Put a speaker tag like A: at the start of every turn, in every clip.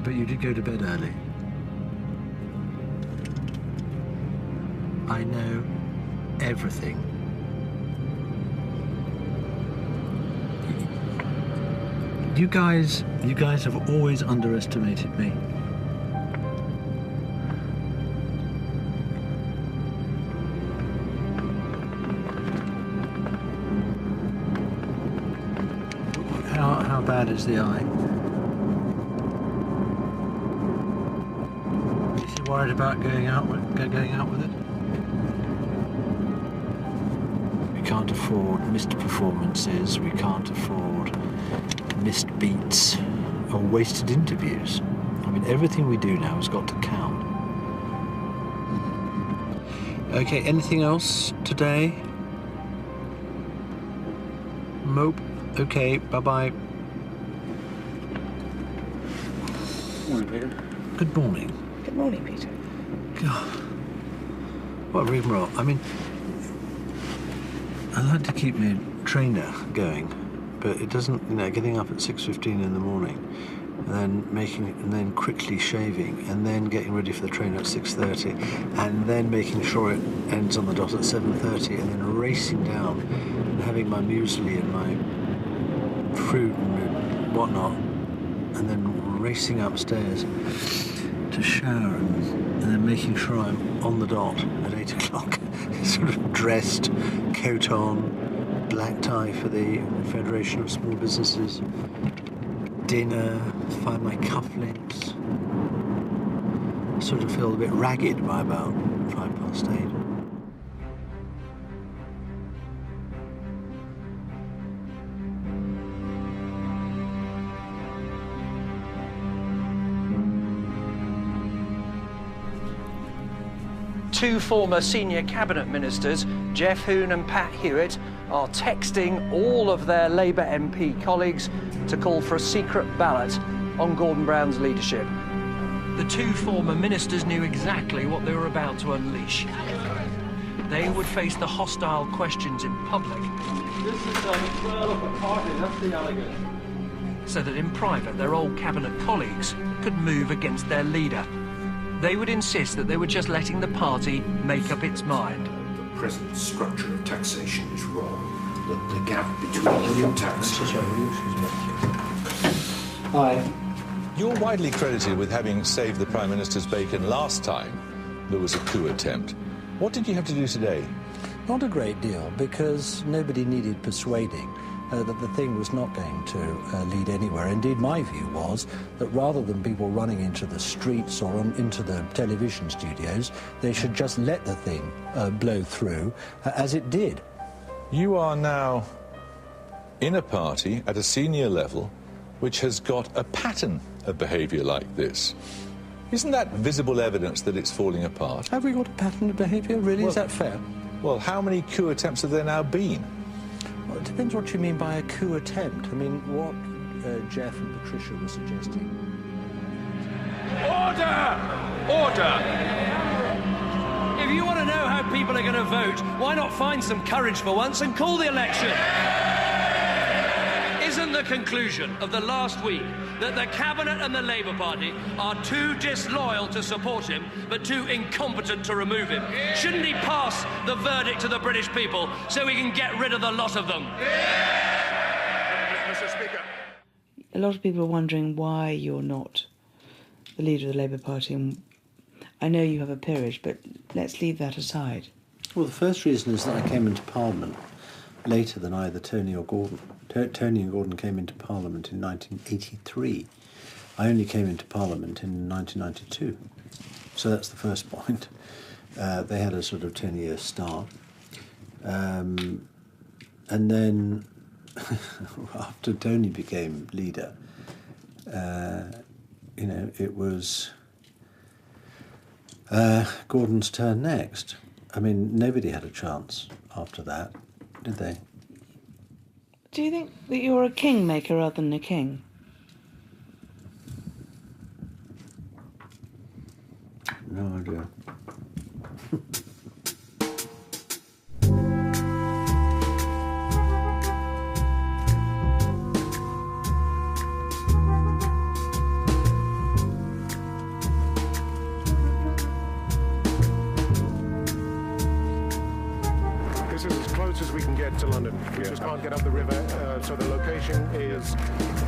A: But you did go to bed early. I know everything. You guys have always underestimated me. How bad is the eye? Is he worried about going out with it? We can't afford missed performances. We can't afford missed beats or wasted interviews. I mean, everything we do now has got to count. Okay, anything else today? Nope. Okay, bye-bye.
B: Morning, Peter.
A: Good morning.
C: Good morning, Peter.
A: God, what a rigmarole. I mean, I like to keep my trainer going, but it doesn't, getting up at 6:15 in the morning, and then quickly shaving, and then getting ready for the trainer at 6:30, and then making sure it ends on the dot at 7:30, and then racing down and having my muesli and my fruit and whatnot, and then racing upstairs to shower, and then making sure I'm on the dot at 8 o'clock, sort of dressed, coat on, black tie for the Federation of Small Businesses, dinner, find my cufflinks, sort of feel a bit ragged by about 8:05.
D: Two former senior cabinet ministers, Jeff Hoon and Pat Hewitt, are texting all of their Labour MP colleagues to call for a secret ballot on Gordon Brown's leadership. The two former ministers knew exactly what they were about to unleash. They would face the hostile questions in public.
E: This is well of a party, that's the elegant.
D: So that in private, their old cabinet colleagues could move against their leader. They would insist that they were just letting the party make up its mind.
F: The present structure of taxation is wrong. The gap between income tax...
A: Hi.
G: You're widely credited with having saved the Prime Minister's bacon last time there was a coup attempt. What did you have to do today?
A: Not a great deal, because nobody needed persuading that the thing was not going to lead anywhere. Indeed, my view was that rather than people running into the streets or into the television studios, they should just let the thing blow through, as it did.
G: You are now in a party at a senior level which has got a pattern of behaviour like this. Isn't that visible evidence that it's falling apart?
A: Have we got a pattern of behaviour, really?
G: Well,
A: is that fair?
G: Well, how many coup attempts have there now been?
A: Well, it depends what you mean by a coup attempt. I mean, what Jeff and Patricia were suggesting.
E: Order! Order! If you want to know how people are going to vote, why not find some courage for once and call the election? Isn't the conclusion of the last week that the Cabinet and the Labour Party are too disloyal to support him, but too incompetent to remove him? Shouldn't he pass the verdict to the British people so we can get rid of the lot of them?
F: Mr. Speaker.
C: A lot of people are wondering why you're not the leader of the Labour Party. And I know you have a peerage, but let's leave that aside.
A: Well, the first reason is that I came into Parliament later than either Tony or Gordon. Tony and Gordon came into Parliament in 1983. I only came into Parliament in 1992. So that's the first point. They had a sort of 10-year start. And then, after Tony became leader, it was Gordon's turn next. I mean, nobody had a chance after that, did they?
C: Do you think that you're a kingmaker rather than a king?
A: No idea.
H: This is as close as we can get to London. We just can't get up the river, so the location is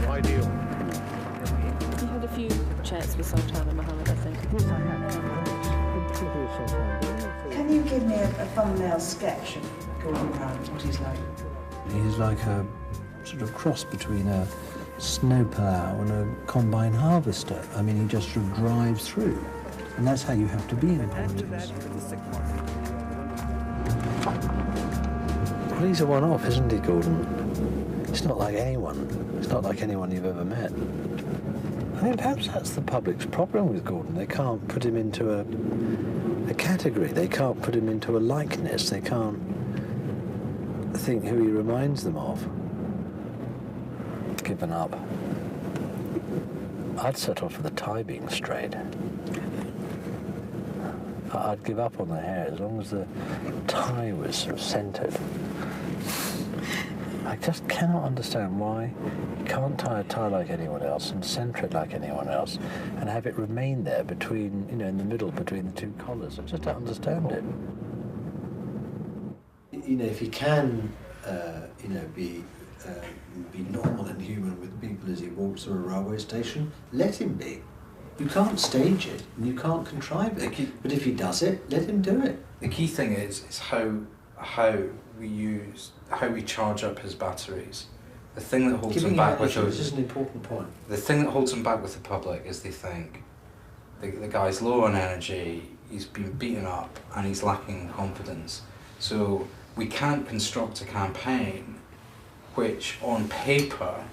H: ideal.
I: You had a few chats with Sultan and Mohammed, I think.
A: Yes, I have.
C: Can you give me a thumbnail sketch of Gordon Brown, what he's like?
A: He's like a sort of cross between a snowplow and a combine harvester. I mean, he just sort of drives through. And that's how you have to be in politics. Well, he's a one-off, isn't he, Gordon? It's not like anyone. It's not like anyone you've ever met. I mean, perhaps that's the public's problem with Gordon. They can't put him into a category. They can't put him into a likeness. They can't think who he reminds them of. Given up. I'd settle for the tie being straight. I'd give up on the hair as long as the tie was sort of centred. I just cannot understand why you can't tie a tie like anyone else and centre it like anyone else and have it remain there between, you know, in the middle between the two collars. I just don't understand it. You know, if he can, you know, be normal and human with people as he walks through a railway station, let him be. You can't stage it and you can't contrive it. But if he does it, let him do it.
J: The key thing is how we charge up his batteries. The thing that holds him back with
A: this is an important point.
J: The thing that holds him back with the public is they think the guy's low on energy, he's been beaten up, and he's lacking confidence. So we can't construct a campaign which, on paper,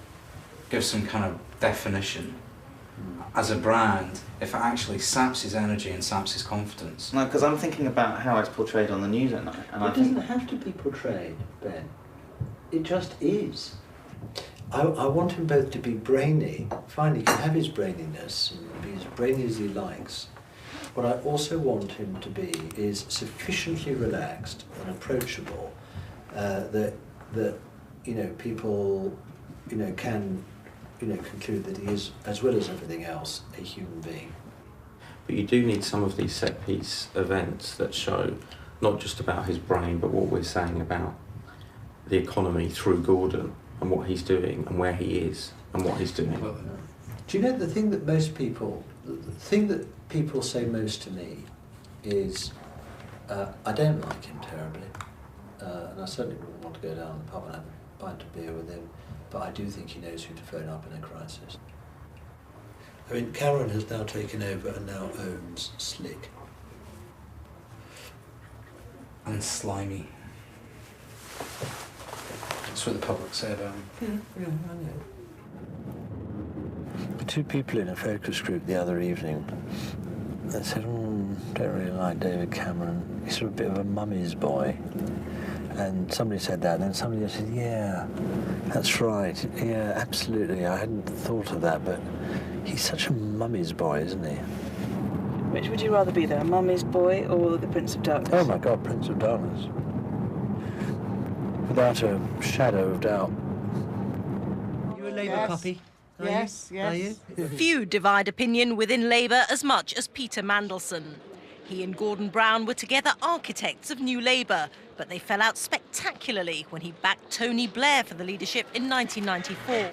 J: gives some kind of definition as a brand if it actually saps his energy and saps his confidence.
B: No, because I'm thinking about how it's portrayed on the news at night. And
A: it doesn't have to be portrayed, Ben. It just is. I want him both to be brainy. Fine, he can have his braininess and be as brainy as he likes. What I also want him to be is sufficiently relaxed and approachable that you know, people, you know, can, you know, conclude that he is, as well as everything else, a human being.
K: But you do need some of these set-piece events that show not just about his brain, but what we're saying about the economy through Gordon and what he's doing and where he is and what he's doing.
A: Do you know the thing that people say most to me is, I don't like him terribly, and I certainly wouldn't want to go down the pub and have a pint of beer with him, but I do think he knows who to phone up in a crisis. I mean, Cameron has now taken over and now owns Slick.
J: And slimy. That's what the public say about him.
A: Yeah, I know. The two people in a focus group the other evening, they said, don't really like David Cameron. He's sort of a bit of a mummy's boy. And somebody said that, and then somebody else said, yeah, that's right. Yeah, absolutely. I hadn't thought of that, but he's such a mummy's boy, isn't he?
C: Which would you rather be, though, a mummy's boy or the Prince of Darkness?
A: Oh, my God, Prince of Darkness. Without a shadow of doubt.
D: You a Labour puppy?
L: Yes.
D: Are you?
L: Few divide opinion within Labour as much as Peter Mandelson. He and Gordon Brown were together architects of New Labour, but they fell out spectacularly when he backed Tony Blair for the leadership in 1994.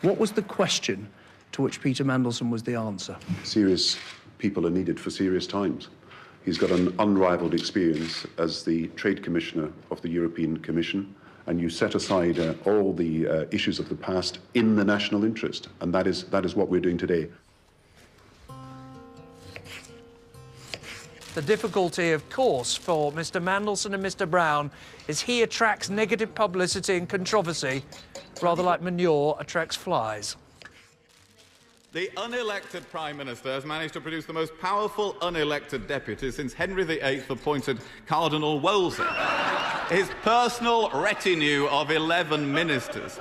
D: What was the question to which Peter Mandelson was the answer?
M: Serious people are needed for serious times. He's got an unrivaled experience as the Trade Commissioner of the European Commission, and you set aside all the issues of the past in the national interest, and that is what we're doing today.
D: The difficulty, of course, for Mr Mandelson and Mr Brown is he attracts negative publicity and controversy, rather like manure attracts flies.
N: The unelected Prime Minister has managed to produce the most powerful unelected deputy since Henry VIII appointed Cardinal Wolsey. His personal retinue of 11 ministers,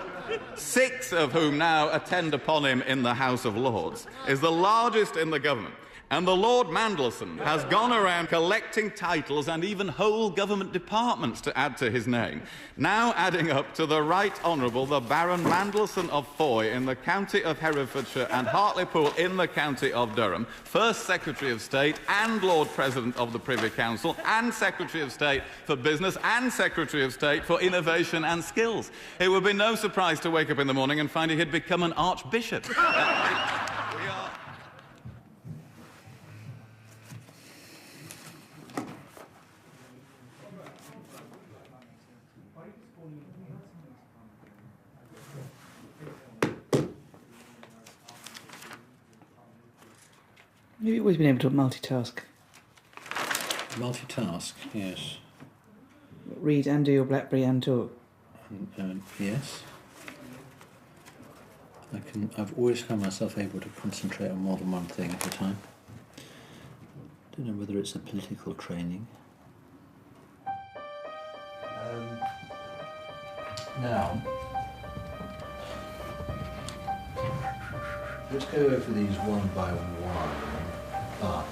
N: 6 of whom now attend upon him in the House of Lords, is the largest in the government. And the Lord Mandelson has gone around collecting titles and even whole government departments to add to his name, now adding up to the Right Honourable the Baron Mandelson of Foy in the county of Herefordshire and Hartlepool in the county of Durham, First Secretary of State and Lord President of the Privy Council and Secretary of State for Business and Secretary of State for Innovation and Skills. It would be no surprise to wake up in the morning and find he had become an archbishop.
C: You've always been able to multitask.
A: Multitask, yes.
C: Read and do your BlackBerry and talk.
A: Yes. I've always found myself able to concentrate on more than one thing at a time. Don't know whether it's a political training. Now, let's go over these one by one, but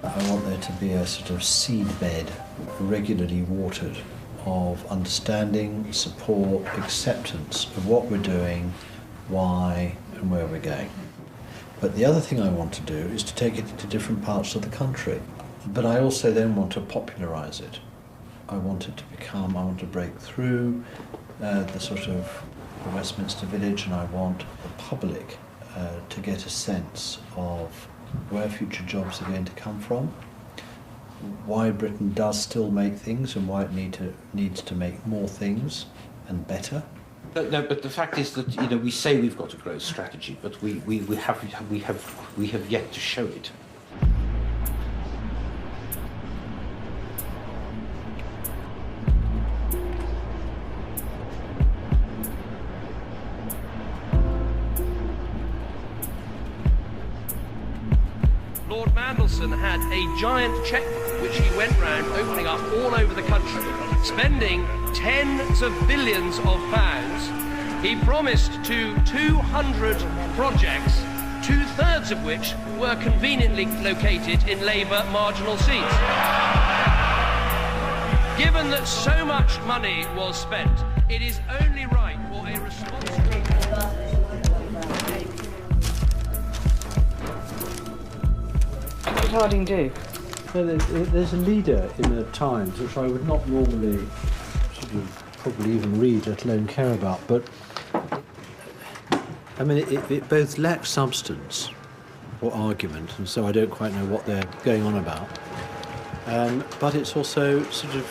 A: I want there to be a sort of seed bed, regularly watered, of understanding, support, acceptance of what we're doing, why and where we're going. But the other thing I want to do is to take it to different parts of the country. But I also then want to popularise it. I want it to become, I want to break through the sort of the Westminster Village, and I want the public to get a sense of where future jobs are going to come from, why Britain does still make things and why it needs to make more things and better.
F: No, but the fact is that we say we've got a growth strategy, but we have yet to show it.
E: Lord Mandelson had a giant checkbook which he went round opening up all over the country, spending tens of billions of pounds. He promised to 200 projects, 2/3 of which were conveniently located in Labour marginal seats. Given that so much money was spent, it is only right for a responsible...
C: What did Harding do?
A: Well, there's a leader in the Times which I would not normally sort of probably even read, let alone care about, but I mean it both lacks substance or argument, and so I don't quite know what they're going on about, but it's also sort of